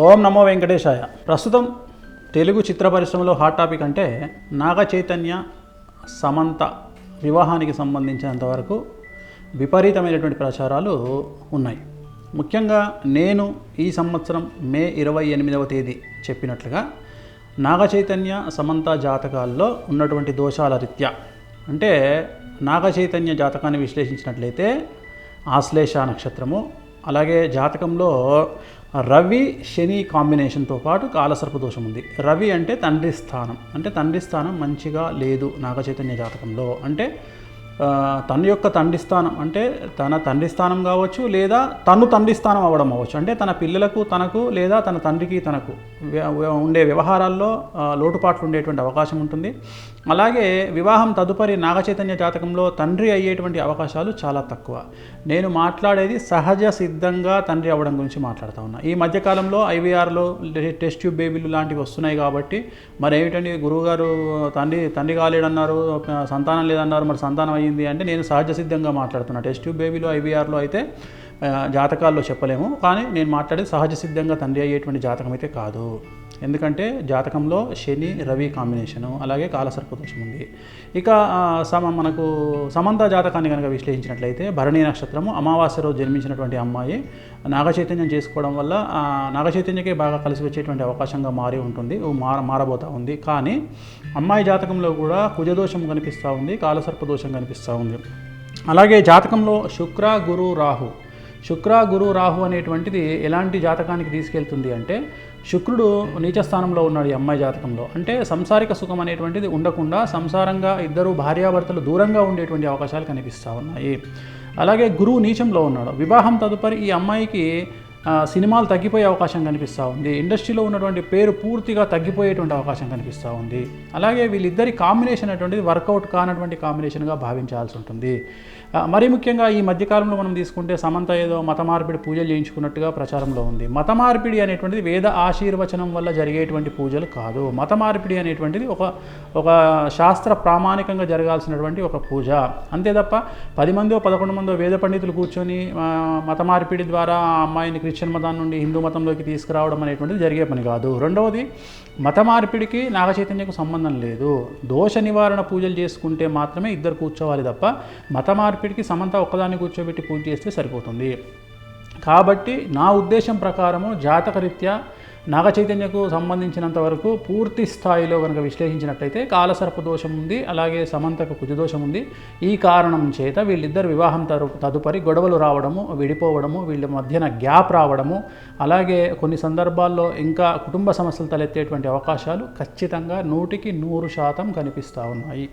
ఓం నమో వెంకటేశాయ. ప్రస్తుతం తెలుగు చిత్ర పరిశ్రమలో hot topic అంటే నాగ చైతన్య సమంత వివాహానికి సంబంధించినంతవరకు విపరీతమైనటువంటి ప్రచారాలు ఉన్నాయి. ముఖ్యంగా నేను ఈ సంవత్సరం మే 28వ తేదీ చెప్పినట్లుగా నాగ చైతన్య సమంత జాతకాల్లో ఉన్నటువంటి దోషాల రీత్యా అంటే నాగ చైతన్య జాతకాన్ని విశ్లేషించినట్లయితే ఆశ్లేష నక్షత్రము, అలాగే జాతకంలో రవి శని కాంబినేషన్తో పాటు కాలసర్ప దోషం ఉంది. రవి అంటే తండ్రి స్థానం, అంటే తండ్రి స్థానం మంచిగా లేదు నాగ చైతన్య జాతకంలో. అంటే తన యొక్క తండ్రి స్థానం అంటే తన తండ్రి స్థానం కావచ్చు, లేదా తను తండ్రి స్థానం అవ్వడం అవ్వచ్చు. అంటే తన పిల్లలకు తనకు, లేదా తన తండ్రికి తనకు ఉండే వ్యవహారాల్లో లోటుపాట్లు ఉండేటువంటి అవకాశం ఉంటుంది. అలాగే వివాహం తదుపరి నాగ చైతన్య జాతకంలో తండ్రి అయ్యేటువంటి అవకాశాలు చాలా తక్కువ. నేను మాట్లాడేది సహజ సిద్ధంగా తండ్రి అవ్వడం గురించి మాట్లాడుతూ ఉన్నా. ఈ మధ్యకాలంలో ఐవీఆర్లో టెస్ట్ ట్యూబ్ బేబీలు లాంటివి వస్తున్నాయి కాబట్టి మరి ఏమిటండి గురువుగారు తండ్రి కాలేడన్నారు, సంతానం లేదన్నారు, మరి సంతానం అయ్యింది అంటే నేను సహజ సిద్ధంగా మాట్లాడుతున్నా. టెస్ట్ ట్యూబ్ బేబీలో ఐవీఆర్లో అయితే జాతకాల్లో చెప్పలేము, కానీ నేను మాట్లాడేది సహజ సిద్ధంగా తండ్రి అయ్యేటువంటి జాతకం అయితే కాదు. ఎందుకంటే జాతకంలో శని రవి కాంబినేషను, అలాగే కాలసర్ప దోషం ఉంది. ఇక మనకు సమంత జాతకాన్ని కనుక విశ్లేషించినట్లయితే భరణి నక్షత్రము, అమావాస్య రోజు జన్మించినటువంటి అమ్మాయి నాగ చైతన్యం చేసుకోవడం వల్ల నాగ చైతన్యకే బాగా కలిసి వచ్చేటువంటి అవకాశంగా మారి ఉంటుంది, మారబోతూ ఉంది. కానీ అమ్మాయి జాతకంలో కూడా కుజదోషం కనిపిస్తూ ఉంది, కాలసర్ప దోషం కనిపిస్తూ ఉంది. అలాగే జాతకంలో శుక్ర గురు రాహు అనేటువంటిది ఎలాంటి జాతకానికి తీసుకెళ్తుంది అంటే శుక్రుడు నీచ స్థానంలో ఉన్నాడు ఈ అమ్మాయి జాతకంలో. అంటే సంసారిక సుఖం అనేటువంటిది ఉండకుండా సంసారంగా ఇద్దరు భార్యాభర్తలు దూరంగా ఉండేటువంటి అవకాశాలు కనిపిస్తూ ఉన్నాయి. అలాగే గురువు నీచంలో ఉన్నాడు. వివాహం తదుపరి ఈ అమ్మాయికి సినిమాలు తగ్గిపోయే అవకాశం కనిపిస్తూ ఉంది. ఇండస్ట్రీలో ఉన్నటువంటి పేరు పూర్తిగా తగ్గిపోయేటువంటి అవకాశం కనిపిస్తూ ఉంది. అలాగే వీళ్ళిద్దరి కాంబినేషన్ అనేటువంటిది వర్కౌట్ కానటువంటి కాంబినేషన్గా భావించాల్సి ఉంటుంది. మరీ ముఖ్యంగా ఈ మధ్యకాలంలో మనం తీసుకుంటే సమంత ఏదో మత మార్పిడి పూజలు చేయించుకున్నట్టుగా ప్రచారంలో ఉంది. మత మార్పిడి అనేటువంటిది వేద ఆశీర్వచనం వల్ల జరిగేటువంటి పూజలు కాదు. మత మార్పిడి అనేటువంటిది ఒక శాస్త్ర ప్రామాణికంగా జరగాల్సినటువంటి ఒక పూజ. అంతే తప్ప 10 మందో 11 మందో వేద పండితులు కూర్చొని మత మార్పిడి ద్వారా ఆ అమ్మాయిని క్రిస్టియన్ మతం నుండి హిందూ మతంలోకి తీసుకురావడం అనేటువంటిది జరిగే పని కాదు. రెండవది, మత మార్పిడికి నాగ చైతన్యకు సంబంధం లేదు. దోష నివారణ పూజలు చేసుకుంటే మాత్రమే ఇద్దరు కూర్చోవాలి తప్ప మత మార్పిడికి సమంత ఒక్కదాన్ని కూర్చోబెట్టి పూజ చేస్తే సరిపోతుంది. కాబట్టి నా ఉద్దేశం ప్రకారము జాతకరీత్యా నాగ చైతన్యకు సంబంధించినంత వరకు పూర్తి స్థాయిలో కనుక విశ్లేషించినట్లయితే కాలసర్ప దోషం ఉంది, అలాగే సమంతకు కుజదోషం ఉంది. ఈ కారణం చేత వీళ్ళిద్దరు వివాహం తదుపరి గొడవలు రావడము, విడిపోవడము, వీళ్ళ మధ్యన గ్యాప్ రావడము, అలాగే కొన్ని సందర్భాల్లో ఇంకా కుటుంబ సమస్యలు తలెత్తేటువంటి అవకాశాలు ఖచ్చితంగా 100% కనిపిస్తూ ఉన్నాయి.